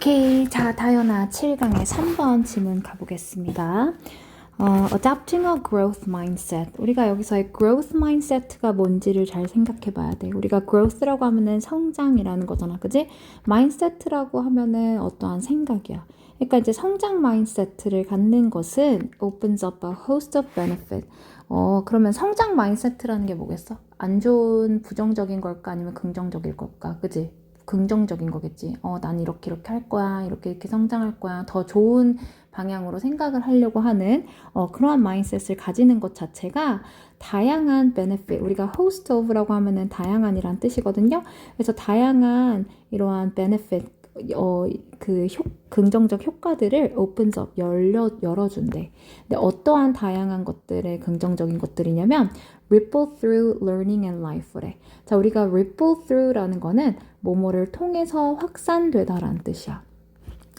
오케이. 자, 다현아 7강의 3번 질문 가보겠습니다. Adopting a growth mindset. 우리가 여기서의 growth mindset가 뭔지를 잘 생각해 봐야 돼. 우리가 growth라고 하면은 성장이라는 거잖아. 그지? mindset라고 하면은 어떠한 생각이야. 그러니까 이제 성장 마인드셋을 갖는 것은 opens up a host of benefit. 그러면 성장 마인드셋라는 게 뭐겠어? 안 좋은 부정적인 걸까? 아니면 긍정적일 걸까? 그지? 긍정적인 거겠지. 난 이렇게 할 거야. 이렇게 성장할 거야. 더 좋은 방향으로 생각을 하려고 하는 그러한 마인드셋을 가지는 것 자체가 다양한 benefit, 우리가 host of라고 하면은 다양한이란 뜻이거든요. 그래서 다양한 이러한 benefit, 긍정적 효과들을 opens up, 열어준대. 근데 어떠한 다양한 것들의 긍정적인 것들이냐면 ripple through learning and life래. 자, 우리가 ripple through라는 거는 뭐뭐를 통해서 확산되다라는 뜻이야.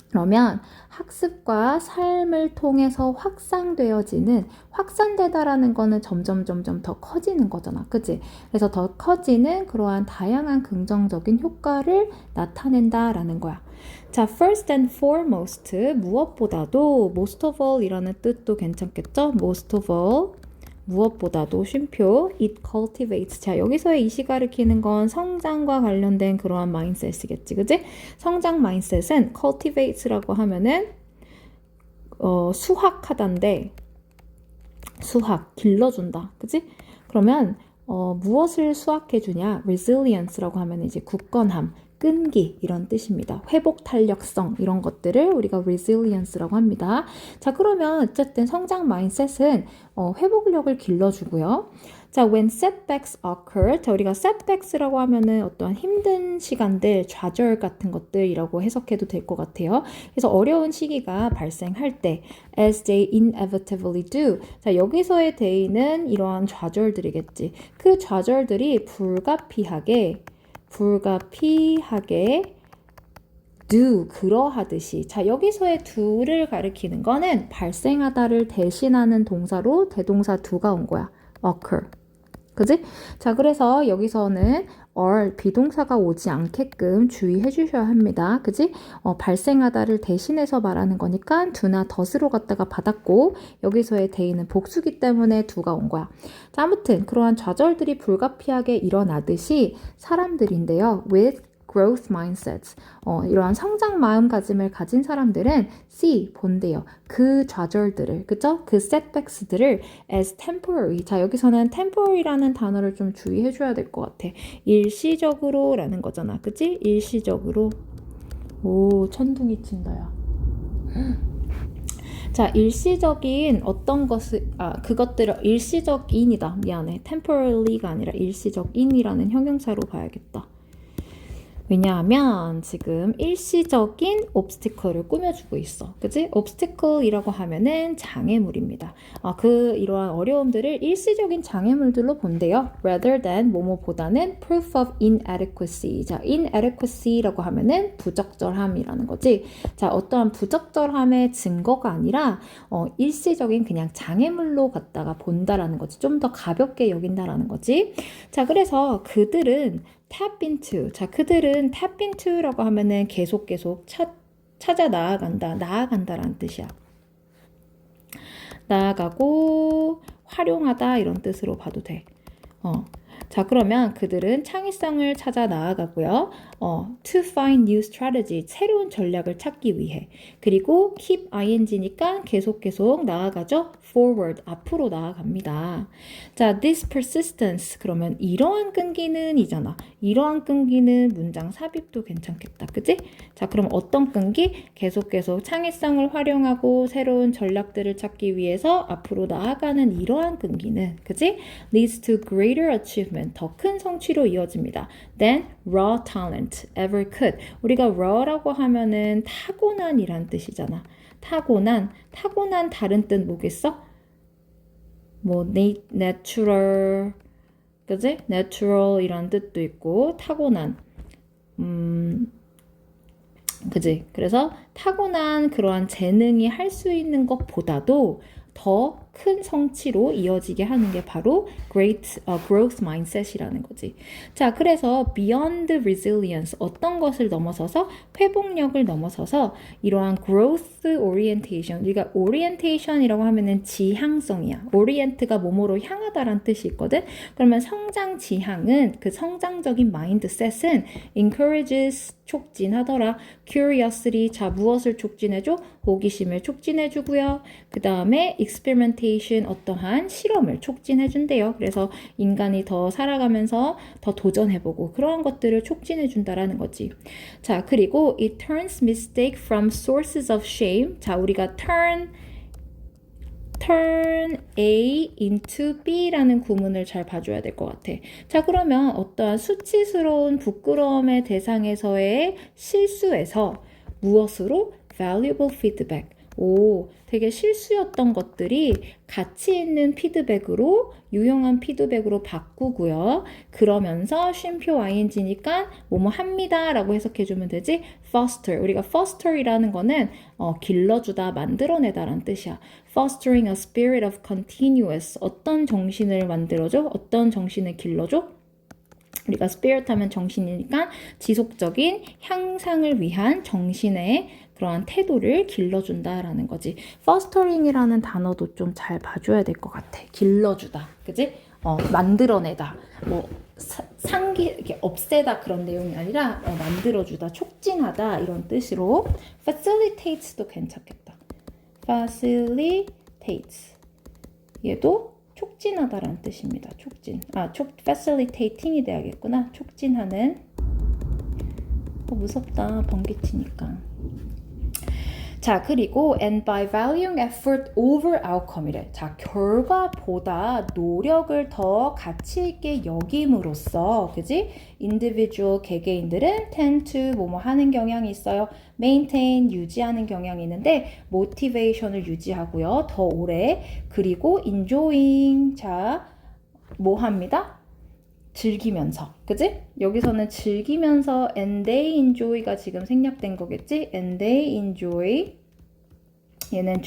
그러면 학습과 삶을 통해서 확산되다라는 거는 점점 더 커지는 거잖아. 그치? 그래서 더 커지는 그러한 다양한 긍정적인 효과를 나타낸다라는 거야. 자, first and foremost, 무엇보다도, most of all 이라는 뜻도 괜찮겠죠? most of all, 무엇보다도 쉼표, it cultivates. 자, 여기서의 이시 가리키는 건 성장과 관련된 그러한 마인드셋이겠지, 그지? 성장 마인드셋은 cultivates라고 하면은 수확하다인데, 길러준다, 그지? 그러면 무엇을 수확해주냐? resilience라고 하면 이제 굳건함, 끈기 이런 뜻입니다. 회복 탄력성 이런 것들을 우리가 resilience라고 합니다. 자, 그러면 어쨌든 성장 마인드셋은 회복력을 길러주고요. 자, when setbacks occur, 자, 우리가 setbacks라고 하면은 어떠한 힘든 시간들, 좌절 같은 것들이라고 해석해도 될 것 같아요. 그래서 어려운 시기가 발생할 때, as they inevitably do. 자, 여기서의 they는 이러한 좌절들이겠지. 그 좌절들이 불가피하게 do, 그러하듯이. 자, 여기서의 do를 가리키는 거는 발생하다를 대신하는 동사로 대동사 do가 온 거야. occur. 그지? 자, 그래서 여기서는 비동사가 오지 않게끔 주의해 주셔야 합니다. 그지? 발생하다를 대신해서 말하는 거니까 do나 does로 갖다가 받았고, 여기서의 they는 복수기 때문에 do가 온 거야. 자, 아무튼 그러한 좌절들이 불가피하게 일어나듯이 사람들인데요. with growth mindsets. 이러한 성장 마음가짐을 가진 사람들은 본대요. 그 좌절들을, 그죠? 그 setbacks들을 as temporary. 자, 여기서는 temporary라는 단어를 좀 주의해 줘야 될 것 같아. 일시적으로 라는 거잖아. 그치? 일시적으로. 오, 천둥이 친다, 야. 자, 일시적인 어떤 것을, 그것들을 일시적인이다. 미안해. temporarily,가 아니라 일시적인이라는 형용사로 봐야겠다. 왜냐하면 지금 일시적인 obstacle을 꾸며주고 있어. 그치? obstacle이라고 하면은 장애물입니다. 이러한 어려움들을 일시적인 장애물들로 본대요. rather than 뭐뭐보다는 proof of inadequacy. 자, inadequacy라고 하면은 부적절함이라는 거지. 자, 어떠한 부적절함의 증거가 아니라 일시적인 그냥 장애물로 갖다가 본다라는 거지. 좀 더 가볍게 여긴다라는 거지. 자, 그래서 그들은 tap into. 자, 그들은 tap into라고 하면은 계속 찾아 나아간다라는 뜻이야. 나아가고 활용하다 이런 뜻으로 봐도 돼. 자, 그러면 그들은 창의성을 찾아 나아가고요. To find new strategy, 새로운 전략을 찾기 위해. 그리고 keep ing니까 계속 나아가죠. forward, 앞으로 나아갑니다. 자, this persistence, 그러면 이러한 끈기는 이잖아. 이러한 끈기는 문장 삽입도 괜찮겠다. 그치? 자, 그럼 어떤 끈기? 계속 창의성을 활용하고 새로운 전략들을 찾기 위해서 앞으로 나아가는 이러한 끈기는, 그치? leads to greater achievement, 더 큰 성취로 이어집니다. than raw talent ever could. 우리가 raw라고 하면은 타고난이란 뜻이잖아. 타고난 다른 뜻 뭐겠어? 뭐 natural, 그지? natural이란 뜻도 있고 타고난, 그지? 그래서 타고난 그러한 재능이 할 수 있는 것보다도 더 큰 성취로 이어지게 하는 게 바로 great growth mindset이라는 거지. 자, 그래서 beyond resilience 어떤 것을 넘어서서 회복력을 넘어서서 이러한 growth orientation, 우리가 orientation이라고 하면은 지향성이야. orient가 뭐뭐로 향하다란 뜻이 있거든. 그러면 성장 지향은 그 성장적인 마인드셋은 encourages 촉진하더라. curiosity 자 무엇을 촉진해줘? 호기심을 촉진해주고요. 그 다음에 experimentation 어떠한 실험을 촉진해준대요. 그래서 인간이 더 살아가면서 더 도전해보고 그러한 것들을 촉진해준다라는 거지. 자, 그리고 it turns mistake from sources of shame. 자, 우리가 turn A into B라는 구문을 잘 봐줘야 될 것 같아. 자, 그러면 어떠한 수치스러운 부끄러움의 대상에서의 실수에서 무엇으로? valuable feedback. 오, 되게 실수였던 것들이 가치 있는 피드백으로 유용한 피드백으로 바꾸고요. 그러면서 쉼표 ing니까 뭐뭐 합니다 라고 해석해주면 되지. foster, 우리가 foster이라는 거는 길러주다, 만들어내다 라는 뜻이야. fostering a spirit of continuous, 어떤 정신을 만들어줘? 어떤 정신을 길러줘? 우리가 spirit 하면 정신이니까 지속적인 향상을 위한 정신의 그러한 태도를 길러준다라는 거지. fostering이라는 단어도 좀 잘 봐줘야 될 것 같아. 길러주다, 그지? 만들어내다, 뭐 이렇게 없애다 그런 내용이 아니라 만들어주다, 촉진하다 이런 뜻으로 facilitates도 괜찮겠다. facilitates 얘도 촉진하다라는 뜻입니다. 촉진. facilitating이 돼야겠구나. 촉진하는. 무섭다. 번개치니까. 자, 그리고 and by valuing effort over outcome이래. 자, 결과보다 노력을 더 가치 있게 여김으로써, 그지? individual 개개인들은 tend to 뭐뭐 하는 경향이 있어요. maintain 유지하는 경향이 있는데 motivation을 유지하고요. 더 오래. 그리고 enjoying 자, 뭐 합니다? 즐기면서, 그지? 여기서는 즐기면서 and they enjoy가 지금 생략된 거겠지? and they enjoy 얘는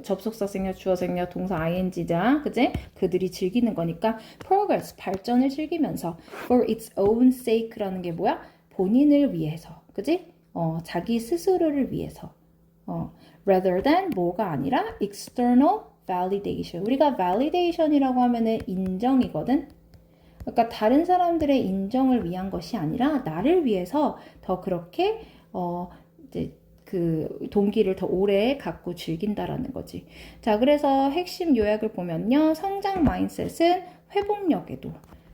접속사 생략, 주어 생략, 동사 ing자, 그지? 그들이 즐기는 거니까 progress, 발전을 즐기면서 for its own sake라는 게 뭐야? 본인을 위해서, 그지? 자기 스스로를 위해서 rather than 뭐가 아니라 external validation. 우리가 validation이라고 하면은 인정이거든? 그러니까 다른 사람들의 인정을 위한 것이 아니라 나를 위해서 더 그렇게 이제 그 동기를 더 오래 갖고 즐긴다라는 거지. 자, 그래서 핵심 요약을 보면요. 성장 마인셋은 회복력에도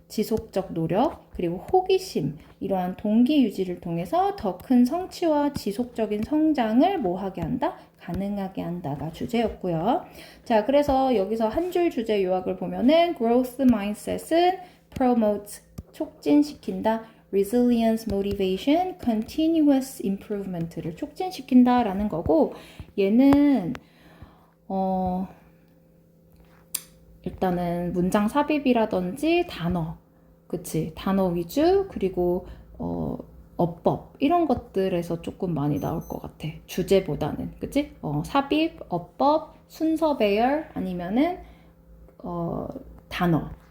지속적 노력 그리고 호기심 이러한 동기 유지를 통해서 더 큰 성취와 지속적인 성장을 뭐하게 한다? 가능하게 한다가 주제였고요. 자, 그래서 여기서 한 줄 주제 요약을 보면은 growth mindset은 promote 촉진시킨다. resilience, motivation, continuous improvement를 촉진시킨다라는 거고 얘는 일단은 문장 삽입이라든지 단어, 그치? 단어 위주 그리고 어법 이런 것들에서 조금 많이 나올 것 같아. 주제보다는, 그치? 삽입, 어법, 순서 배열 아니면은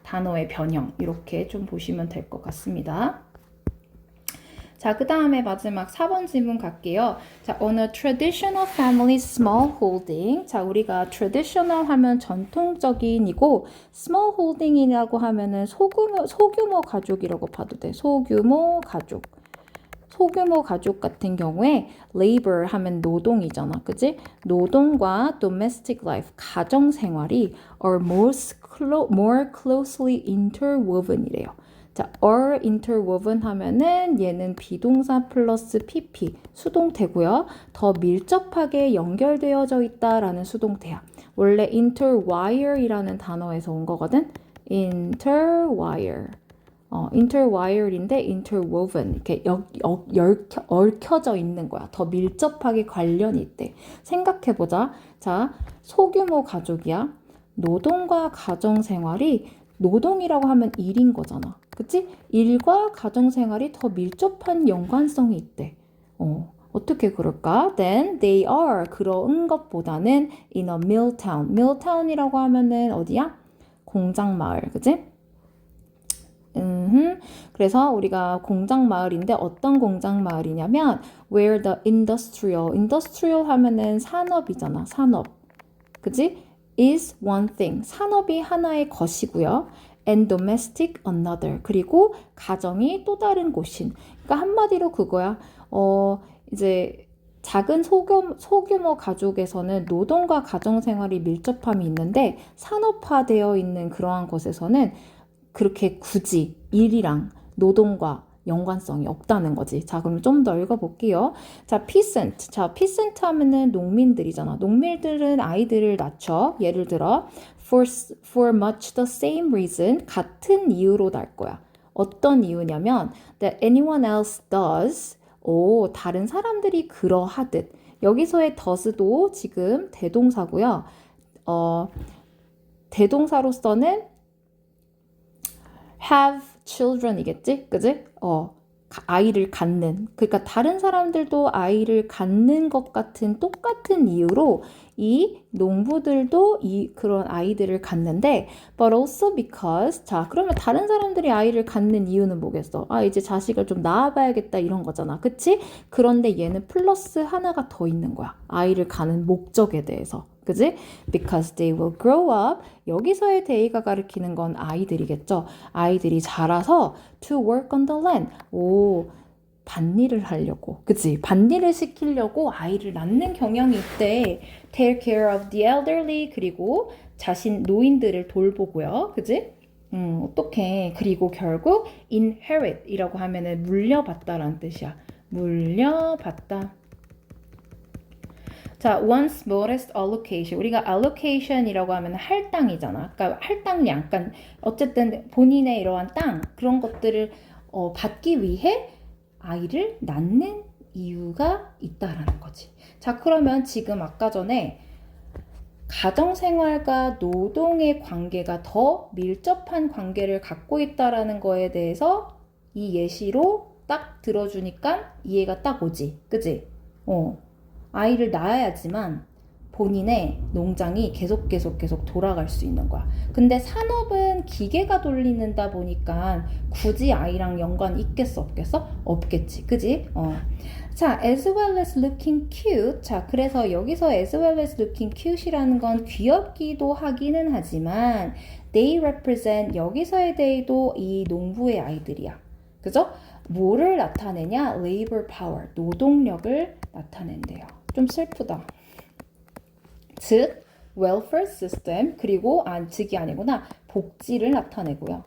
단어의 변형 이렇게 좀 보시면 될 것 같습니다. 자, 그 다음에 마지막 4번 질문 갈게요. 자, on a traditional family small holding. 자, 우리가 traditional 하면 전통적인이고 small holding이라고 하면은 소규모 가족이라고 봐도 돼. 소규모 가족 같은 경우에 labor 하면 노동이잖아. 그지? 노동과 domestic life, 가정 생활이 are more closely interwoven 이래요. 자, are interwoven 하면은 얘는 비동사 플러스 pp 수동태고요. 더 밀접하게 연결되어져 있다라는 수동태야. 원래 interwire이라는 단어에서 온 거거든. interwire. interwired인데 interwoven 이렇게 얽혀져 있는 거야. 더 밀접하게 관련이 있대. 생각해보자. 자, 소규모 가족이야. 노동과 가정생활이 노동이라고 하면 일인 거잖아. 그치? 일과 가정생활이 더 밀접한 연관성이 있대. 어떻게 그럴까? Then they are 그런 것보다는 in a mill town. mill town이라고 하면은 어디야? 공장 마을, 그지? 그래서 우리가 공장 마을인데 어떤 공장 마을이냐면 where the industrial 하면은 산업이잖아. 산업. 그지? is one thing. 산업이 하나의 것이고요. and domestic another. 그리고 가정이 또 다른 곳인. 그러니까 한마디로 그거야. 이제 작은 소규모 가족에서는 노동과 가정 생활이 밀접함이 있는데 산업화되어 있는 그러한 곳에서는 그렇게 굳이 일이랑 노동과 연관성이 없다는 거지. 자, 그럼 좀 더 읽어볼게요. 자, peasant. 자, peasant 하면은 농민들이잖아. 농민들은 아이들을 낳죠. 예를 들어, for much the same reason. 같은 이유로 낳을 거야. 어떤 이유냐면, that anyone else does. 다른 사람들이 그러하듯. 여기서의 does도 지금 대동사고요. 대동사로서는 have children이겠지? 그지? 아이를 갖는. 그러니까 다른 사람들도 아이를 갖는 것 같은 똑같은 이유로 이 농부들도 그런 아이들을 갖는데 but also because 자, 그러면 다른 사람들이 아이를 갖는 이유는 뭐겠어? 이제 자식을 좀 낳아봐야겠다 이런 거잖아. 그치? 그런데 얘는 플러스 하나가 더 있는 거야. 아이를 갖는 목적에 대해서. 그지? Because they will grow up. 여기서의 they가 가리키는 건 아이들이겠죠. 아이들이 자라서 to work on the land. 밭일을 하려고. 그치? 밭일을 시키려고 아이를 낳는 경향이 있대. Take care of the elderly. 그리고 노인들을 돌보고요. 그치? 어떡해. 그리고 결국 inherit 이라고 하면은 물려받다라는 뜻이야. 물려받다. 자, one's modest allocation. 우리가 allocation이라고 하면 할당이잖아. 그러니까 할당량. 그러니까 어쨌든 본인의 이러한 땅 그런 것들을 받기 위해 아이를 낳는 이유가 있다라는 거지. 자, 그러면 지금 아까 전에 가정생활과 노동의 관계가 더 밀접한 관계를 갖고 있다라는 거에 대해서 이 예시로 딱 들어주니까 이해가 딱 오지. 그지? 아이를 낳아야지만 본인의 농장이 계속 돌아갈 수 있는 거야. 근데 산업은 기계가 돌리는다 보니까 굳이 아이랑 연관 있겠어 없겠어? 없겠지. 그지? 자, as well as looking cute. 자, 그래서 여기서 as well as looking cute이라는 건 귀엽기도 하기는 하지만 they represent 여기서의 they도 이 농부의 아이들이야. 그죠? 뭐를 나타내냐? labor power, 노동력을 나타낸대요. 좀 슬프다. 즉, welfare system, 그리고 즉이 아니구나. 복지를 나타내고요.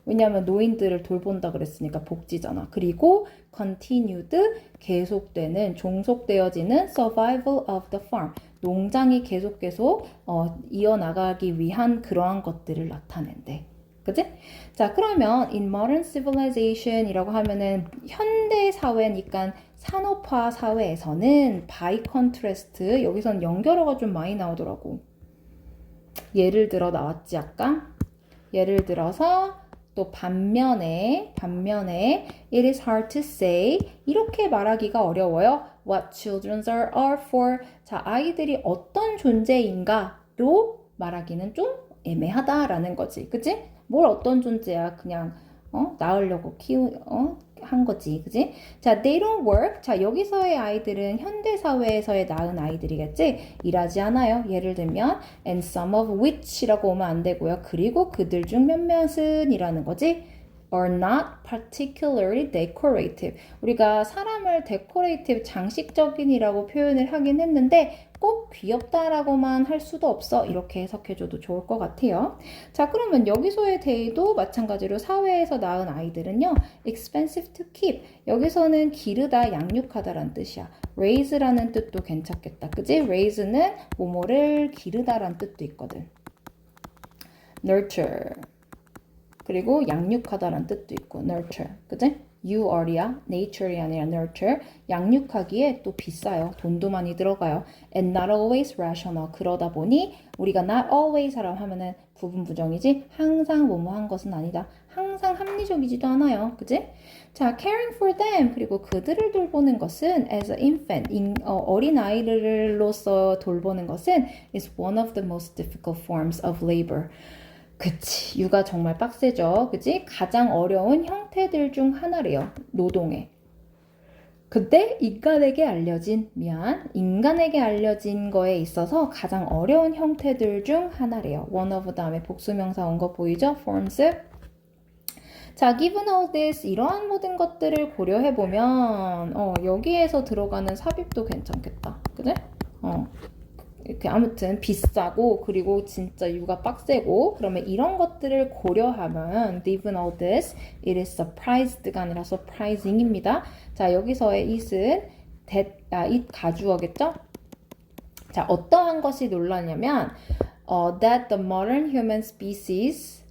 왜냐하면 노인들을 돌본다 그랬으니까 복지잖아. 그리고 continued, 계속되는, 종속되어지는 survival of the farm, 농장이 계속 이어나가기 위한 그러한 것들을 나타낸대. 그치? 자, 그러면 in modern civilization 이라고 하면은 현대 사회니까 산업화 사회에서는 by contrast 여기선 연결어가 좀 많이 나오더라고. 예를 들어 나왔지 아까? 예를 들어서 또 반면에 it is hard to say 이렇게 말하기가 어려워요. What children are for. 자, 아이들이 어떤 존재인가로 말하기는 좀 애매하다라는 거지. 그치? 뭘 어떤 존재야? 그냥 낳으려고 한 거지. 그지? 자, they don't work. 자, 여기서의 아이들은 현대 사회에서의 낳은 아이들이겠지? 일하지 않아요. 예를 들면 and some of which라고 오면 안 되고요. 그리고 그들 중 몇몇은 이라는 거지. are not particularly decorative. 우리가 사람을 decorative, 장식적인이라고 표현을 하긴 했는데 꼭 귀엽다라고만 할 수도 없어. 이렇게 해석해줘도 좋을 것 같아요. 자, 그러면 여기서의 day도 마찬가지로 사회에서 낳은 아이들은요. expensive to keep. 여기서는 기르다, 양육하다라는 뜻이야. raise라는 뜻도 괜찮겠다. 그지? raise는 뭐뭐를 기르다라는 뜻도 있거든. nurture. 그리고 양육하다라는 뜻도 있고 nurture, 그치? you are야, nature이 아니라 nurture. 양육하기에 또 비싸요. 돈도 많이 들어가요. and not always rational. 그러다 보니 우리가 not always 라고 하면은 부분 부정이지 항상 뭐뭐 한 것은 아니다. 항상 항상 합리적이지도 않아요. 그지? 자, caring for them 그리고 그들을 돌보는 것은 as an infant 어린 아이들로서 돌보는 것은 is one of the most difficult forms of labor. 그치, 육아 정말 빡세죠. 그치? 가장 어려운 형태들 중 하나래요. 노동의. 근데 인간에게 알려진 거에 있어서 가장 어려운 형태들 중 하나래요. one of 다음에 복수명사 온 거 보이죠? forms. 자, given all this 이러한 모든 것들을 고려해보면 여기에서 들어가는 삽입도 괜찮겠다. 그래? 이렇게 아무튼 비싸고 그리고 진짜 육아 빡세고 그러면 이런 것들을 고려하면 given all this it is surprised가 아니라 surprising입니다. 자, 여기서의 it은 it 가주어겠죠? 자, 어떠한 것이 놀라냐면 that the modern human species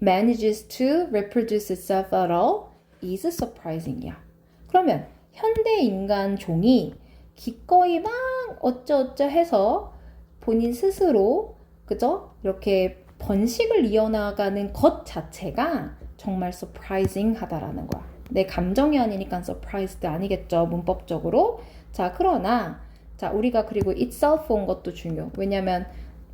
manages to reproduce itself at all is surprising이야. 그러면 현대 인간 종이 기꺼이 막 어쩌어쩌 해서 본인 스스로 그죠? 이렇게 번식을 이어나가는 것 자체가 정말 surprising 하다라는 거야. 내 감정이 아니니까 surprised 아니겠죠, 문법적으로. 자, 그러나 자, 우리가 그리고 itself 온 것도 중요. 왜냐면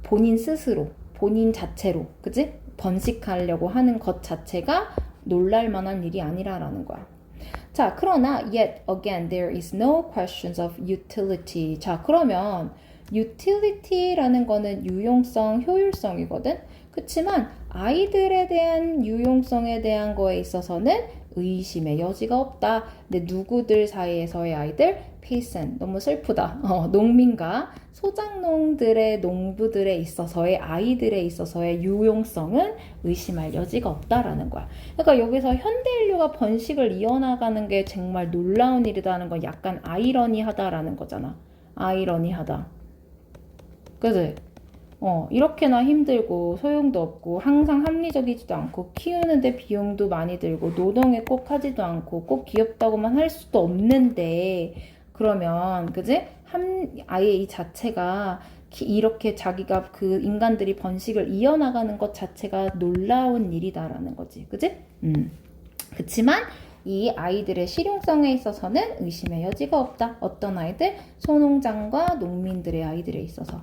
본인 스스로, 본인 자체로, 그지? 번식하려고 하는 것 자체가 놀랄 만한 일이 아니라라는 거야. 자, 그러나 yet again there is no questions of utility. 자, 그러면 utility라는 거는 유용성, 효율성이거든. 그렇지만 아이들에 대한 유용성에 대한 거에 있어서는 의심의 여지가 없다. 근데 누구들 사이에서의 아이들? peasant. 너무 슬프다. 농민과 소작농들의 농부들에 있어서의 아이들에 있어서의 유용성은 의심할 여지가 없다라는 거야. 그러니까 여기서 현대 인류가 번식을 이어나가는 게 정말 놀라운 일이라는 건 약간 아이러니하다라는 거잖아. 아이러니하다. 그치? 이렇게나 힘들고 소용도 없고 항상 합리적이지도 않고 키우는데 비용도 많이 들고 노동에 꼭 하지도 않고 꼭 귀엽다고만 할 수도 없는데 그러면 그지? 아예 이 자체가 이렇게 자기가 그 인간들이 번식을 이어나가는 것 자체가 놀라운 일이다라는 거지. 그지? 그치만 이 아이들의 실용성에 있어서는 의심의 여지가 없다. 어떤 아이들? 소농장과 농민들의 아이들에 있어서.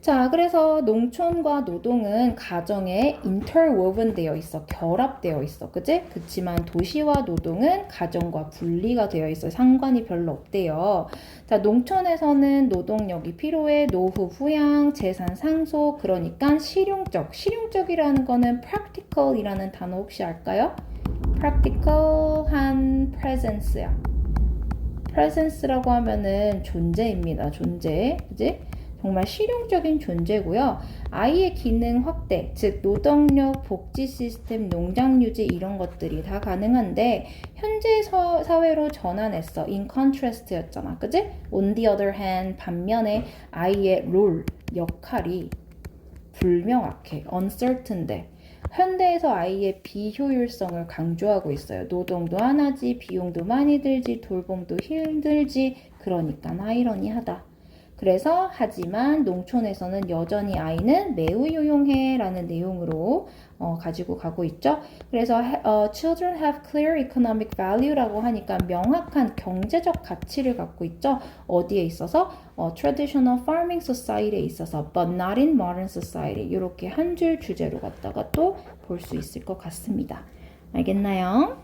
자, 그래서 농촌과 노동은 가정에 interwoven 되어 있어. 결합되어 있어. 그치? 그치만 도시와 노동은 가정과 분리가 되어 있어. 상관이 별로 없대요. 자, 농촌에서는 노동력이 필요해. 노후 부양, 재산 상속, 그러니까 실용적. 실용적이라는 거는 practical이라는 단어 혹시 알까요? practical한 presence야. presence라고 하면은 존재입니다. 존재. 그치? 정말 실용적인 존재고요. 아이의 기능 확대, 즉 노동력, 복지 시스템, 농장 유지 이런 것들이 다 가능한데 현재 사회로 전환했어. in contrast였잖아. 그지? on the other hand, 반면에 아이의 롤, 역할이 불명확해. uncertain데 현대에서 아이의 비효율성을 강조하고 있어요. 노동도 안 하지, 비용도 많이 들지, 돌봄도 힘들지, 그러니까 아이러니하다. 그래서 하지만 농촌에서는 여전히 아이는 매우 유용해 라는 내용으로 가지고 가고 있죠. 그래서 children have clear economic value라고 하니까 명확한 경제적 가치를 갖고 있죠. 어디에 있어서? traditional farming society에 있어서 but not in modern society 이렇게 한 줄 주제로 갖다가 또 볼 수 있을 것 같습니다. 알겠나요?